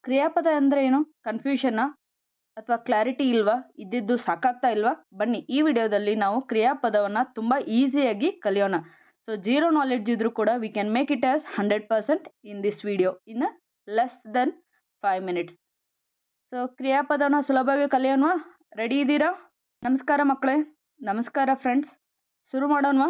ಕ್ರಿಯಾಪದ ಅಂದರೆ ಏನು? ಕನ್ಫ್ಯೂಷನ್ನಾ ಅಥವಾ ಕ್ಲಾರಿಟಿ ಇಲ್ವಾ? ಇದ್ದಿದ್ದು ಸಾಕಾಗ್ತಾ ಇಲ್ವಾ? ಬನ್ನಿ ಈ ವಿಡಿಯೋದಲ್ಲಿ ನಾವು ಕ್ರಿಯಾಪದವನ್ನು ತುಂಬ ಈಸಿಯಾಗಿ ಕಲಿಯೋಣ. ಸೊ ಜೀರೋ ನಾಲೆಡ್ಜ್ ಇದ್ರೂ ಕೂಡ we can make it as 100% in this video in less than 5 minutes. So ಕ್ರಿಯಾಪದನ ಸುಲಭವಾಗಿ ಕಲಿಯೋಣವಾ? ರೆಡಿ ಇದ್ದೀರಾ? ನಮಸ್ಕಾರ ಮಕ್ಕಳೇ, ನಮಸ್ಕಾರ ಫ್ರೆಂಡ್ಸ್. ಶುರು ಮಾಡೋಣವಾ?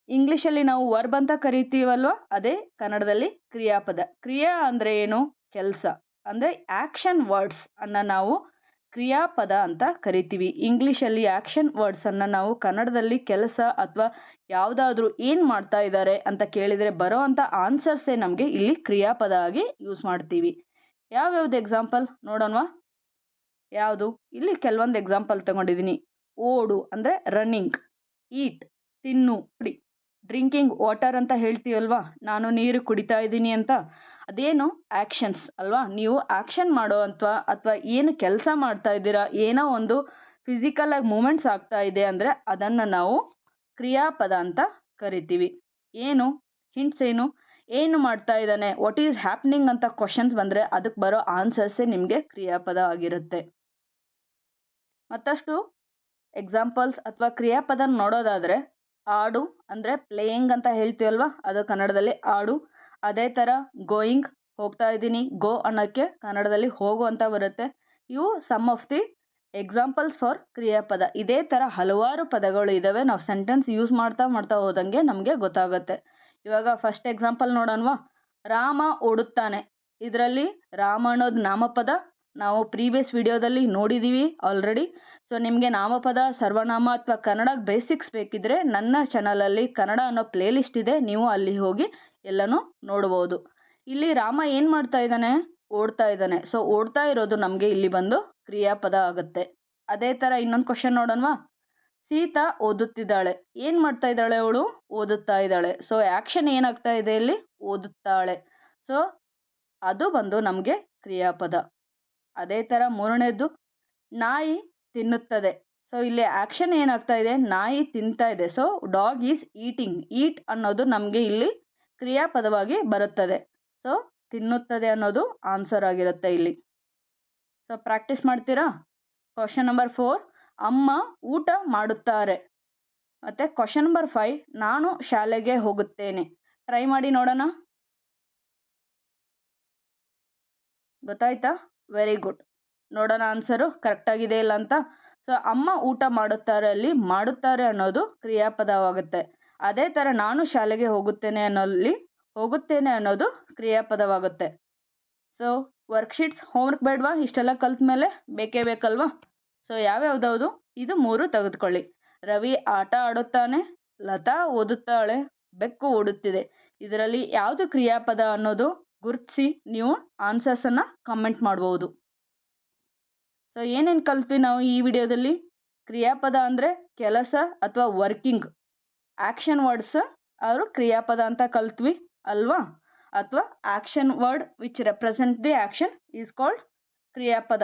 ಇಂಗ್ಲೀಷಲ್ಲಿ ನಾವು ವರ್ಬ್ ಅಂತ ಕರಿತೀವಲ್ವ, ಅದೇ ಕನ್ನಡದಲ್ಲಿ ಕ್ರಿಯಾಪದ. ಕ್ರಿಯಾ ಅಂದರೆ ಏನು? ಕೆಲಸ ಅಂದರೆ ಆ್ಯಕ್ಷನ್ ವರ್ಡ್ಸ್ ಅನ್ನು ನಾವು ಕ್ರಿಯಾಪದ ಅಂತ ಕರಿತೀವಿ. ಇಂಗ್ಲೀಷಲ್ಲಿ ಆ್ಯಕ್ಷನ್ ವರ್ಡ್ಸ್ ಅನ್ನು ನಾವು ಕನ್ನಡದಲ್ಲಿ ಕೆಲಸ ಅಥವಾ ಯಾವುದಾದ್ರೂ ಏನು ಮಾಡ್ತಾ ಇದ್ದಾರೆ ಅಂತ ಕೇಳಿದರೆ ಬರೋ ಅಂಥ ಆನ್ಸರ್ಸೇ ನಮಗೆ ಇಲ್ಲಿ ಕ್ರಿಯಾಪದ ಆಗಿ ಯೂಸ್ ಮಾಡ್ತೀವಿ. ಯಾವ್ಯಾವ್ದು ಎಕ್ಸಾಂಪಲ್ ನೋಡೋಣವಾ? ಯಾವುದು? ಇಲ್ಲಿ ಕೆಲವೊಂದು ಎಕ್ಸಾಂಪಲ್ ತಗೊಂಡಿದ್ದೀನಿ. ಓಡು ಅಂದರೆ ರನ್ನಿಂಗ್, ಈಟ್ ತಿನ್ನು, ಕುಡಿ, ಡ್ರಿಂಕಿಂಗ್ ವಾಟರ್ ಅಂತ ಹೇಳ್ತೀವಲ್ವಾ, ನಾನು ನೀರು ಕುಡಿತಾ ಇದ್ದೀನಿ ಅಂತ, ಅದೇನು ಆ್ಯಕ್ಷನ್ಸ್ ಅಲ್ವಾ? ನೀವು ಆ್ಯಕ್ಷನ್ ಮಾಡೋ ಅಥವಾ ಏನು ಕೆಲಸ ಮಾಡ್ತಾ ಇದ್ದೀರಾ, ಏನೋ ಒಂದು ಫಿಸಿಕಲ್ ಆಗಿ ಮೂಮೆಂಟ್ಸ್ ಆಗ್ತಾ ಇದೆ ಅಂದರೆ ಅದನ್ನು ನಾವು ಕ್ರಿಯಾಪದ ಅಂತ ಕರಿತೀವಿ. ಏನು ಹಿಂಟ್ಸ್ ಏನು ಮಾಡ್ತಾ ಇದ್ದಾನೆ, ವಾಟ್ ಈಸ್ ಹ್ಯಾಪ್ನಿಂಗ್ ಅಂತ ಕ್ವಶನ್ಸ್ ಬಂದರೆ ಅದಕ್ಕೆ ಬರೋ ಆನ್ಸರ್ಸೇ ನಿಮಗೆ ಕ್ರಿಯಾಪದ ಆಗಿರುತ್ತೆ. ಮತ್ತಷ್ಟು ಎಕ್ಸಾಂಪಲ್ಸ್ ಅಥವಾ ಕ್ರಿಯಾಪದ ನೋಡೋದಾದರೆ, ಆಡು ಅಂದರೆ ಪ್ಲೇಯಿಂಗ್ ಅಂತ ಹೇಳ್ತೀವಲ್ವಾ, ಅದು ಕನ್ನಡದಲ್ಲಿ ಆಡು. ಅದೇ ಥರ ಗೋಯಿಂಗ್, ಹೋಗ್ತಾ ಇದ್ದೀನಿ, ಗೋ ಅನ್ನೋಕ್ಕೆ ಕನ್ನಡದಲ್ಲಿ ಹೋಗು ಅಂತ ಬರುತ್ತೆ. ಇವು some of the examples for ಕ್ರಿಯಾಪದ. ಇದೇ ಥರ ಹಲವಾರು ಪದಗಳು ಇದ್ದಾವೆ. ನಾವು ಸೆಂಟೆನ್ಸ್ ಯೂಸ್ ಮಾಡ್ತಾ ಹೋದಂಗೆ ನಮಗೆ ಗೊತ್ತಾಗುತ್ತೆ. ಇವಾಗ ಫಸ್ಟ್ ಎಕ್ಸಾಂಪಲ್ ನೋಡೋಣವಾ? ರಾಮ ಓಡುತ್ತಾನೆ. ಇದರಲ್ಲಿ ರಾಮ ಅನ್ನೋದು ನಾಮಪದ. ನಾವು ಪ್ರೀವಿಯಸ್ ವಿಡಿಯೋದಲ್ಲಿ ನೋಡಿದ್ದೀವಿ ಆಲ್ರೆಡಿ. ಸೊ ನಿಮಗೆ ನಾಮಪದ, ಸರ್ವನಾಮ ಅಥವಾ ಕನ್ನಡ ಬೇಸಿಕ್ಸ್ ಬೇಕಿದ್ರೆ ನನ್ನ ಚಾನಲಲ್ಲಿ ಕನ್ನಡ ಅನ್ನೋ ಪ್ಲೇ ಲಿಸ್ಟ್ ಇದೆ, ನೀವು ಅಲ್ಲಿ ಹೋಗಿ ಎಲ್ಲನೂ ನೋಡ್ಬೋದು. ಇಲ್ಲಿ ರಾಮ ಏನು ಮಾಡ್ತಾ ಇದ್ದಾನೆ? ಓಡ್ತಾ ಇದ್ದಾನೆ. ಸೊ ಓಡ್ತಾ ಇರೋದು ನಮಗೆ ಇಲ್ಲಿ ಬಂದು ಕ್ರಿಯಾಪದ ಆಗುತ್ತೆ. ಅದೇ ಥರ ಇನ್ನೊಂದು ಕ್ವಶನ್ ನೋಡೋಣವಾ? ಸೀತಾ ಓದುತ್ತಿದ್ದಾಳೆ. ಏನು ಮಾಡ್ತಾ ಇದ್ದಾಳೆ ಅವಳು? ಓದುತ್ತಾ ಇದ್ದಾಳೆ. ಸೊ ಆ್ಯಕ್ಷನ್ ಏನಾಗ್ತಾ ಇದೆ ಇಲ್ಲಿ? ಓದುತ್ತಾಳೆ. ಸೊ ಅದು ಬಂದು ನಮಗೆ ಕ್ರಿಯಾಪದ. ಅದೇ ಥರ ಮೂರನೇದು, ನಾಯಿ ತಿನ್ನುತ್ತದೆ. ಸೊ ಇಲ್ಲಿ ಆ್ಯಕ್ಷನ್ ಏನಾಗ್ತಾ ಇದೆ? ನಾಯಿ ತಿಂತಾ ಇದೆ. So dog is eating. Eat ಅನ್ನೋದು ನಮಗೆ ಇಲ್ಲಿ ಕ್ರಿಯಾಪದವಾಗಿ ಬರುತ್ತದೆ. ಸೊ ತಿನ್ನುತ್ತದೆ ಅನ್ನೋದು ಆನ್ಸರ್ ಆಗಿರುತ್ತೆ ಇಲ್ಲಿ. ಸೊ ಪ್ರಾಕ್ಟೀಸ್ ಮಾಡ್ತೀರಾ? ಕ್ವಶನ್ ನಂಬರ್ 4, ಅಮ್ಮ ಊಟ ಮಾಡುತ್ತಾರೆ. ಮತ್ತು ಕ್ವಶನ್ ನಂಬರ್ 5, ನಾನು ಶಾಲೆಗೆ ಹೋಗುತ್ತೇನೆ. ಟ್ರೈ ಮಾಡಿ ನೋಡೋಣ. ಗೊತ್ತಾಯ್ತಾ? Very good. ನೋಡೋಣ ಆನ್ಸರು ಕರೆಕ್ಟಾಗಿದೆ ಇಲ್ಲ ಅಂತ. ಸೊ ಅಮ್ಮ ಊಟ ಮಾಡುತ್ತಾರೆ, ಅಲ್ಲಿ ಮಾಡುತ್ತಾರೆ ಅನ್ನೋದು ಕ್ರಿಯಾಪದವಾಗುತ್ತೆ. ಅದೇ ಥರ ನಾನು ಶಾಲೆಗೆ ಹೋಗುತ್ತೇನೆ ಹೋಗುತ್ತೇನೆ ಅನ್ನೋದು ಕ್ರಿಯಾಪದವಾಗುತ್ತೆ. ಸೊ ವರ್ಕ್ಶೀಟ್ಸ್ ಹೋಮ್ವರ್ಕ್ ಬೇಡವಾ? ಇಷ್ಟೆಲ್ಲ ಕಲ್ತ ಮೇಲೆ ಬೇಕೇ ಬೇಕಲ್ವಾ? ಸೊ ಯಾವ್ಯಾವ್ದೌದು? ಇದು 3 ತೆಗೆದುಕೊಳ್ಳಿ. ರವಿ ಆಟ ಆಡುತ್ತಾನೆ, ಲತಾ ಓದುತ್ತಾಳೆ, ಬೆಕ್ಕು ಓಡುತ್ತಿದೆ. ಇದರಲ್ಲಿ ಯಾವುದು ಕ್ರಿಯಾಪದ ಅನ್ನೋದು ಗುರುತಿಸಿ ನೀವು ಆನ್ಸರ್ಸನ್ನು ಕಮೆಂಟ್ ಮಾಡ್ಬೋದು. ಸೊ ಏನೇನು ಕಲ್ತ್ವಿ ನಾವು ಈ ವಿಡಿಯೋದಲ್ಲಿ? ಕ್ರಿಯಾಪದ ಅಂದರೆ ಕೆಲಸ ಅಥವಾ ವರ್ಕಿಂಗ್ ಆ್ಯಕ್ಷನ್ ವರ್ಡ್ಸ್, ಅವರು ಕ್ರಿಯಾಪದ ಅಂತ ಕಲ್ತ್ವಿ ಅಲ್ವಾ? ಅಥವಾ action word which represent the action is called ಕ್ರಿಯಾಪದ.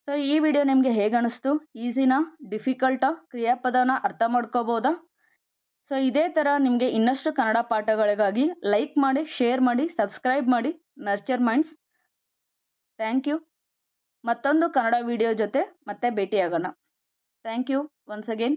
ಸೊ ಈ ವಿಡಿಯೋ ನಿಮಗೆ ಹೇಗೆ ಅನಿಸ್ತು? ಈಸಿನಾ? ಡಿಫಿಕಲ್ಟಾ? ಕ್ರಿಯಾಪದನ ಅರ್ಥ ಮಾಡ್ಕೋಬೋದಾ? ಸೊ ಇದೇ ಥರ ನಿಮಗೆ ಇನ್ನಷ್ಟು ಕನ್ನಡ ಪಾಠಗಳಿಗಾಗಿ ಲೈಕ್ ಮಾಡಿ, ಶೇರ್ ಮಾಡಿ, ಸಬ್ಸ್ಕ್ರೈಬ್ ಮಾಡಿ ನರ್ಚರ್ ಮೈಂಡ್ಸ್. Thank you. ಮತ್ತೊಂದು ಕನ್ನಡ ವಿಡಿಯೋ ಜೊತೆ ಮತ್ತೆ ಭೇಟಿಯಾಗೋಣ. Thank you once again.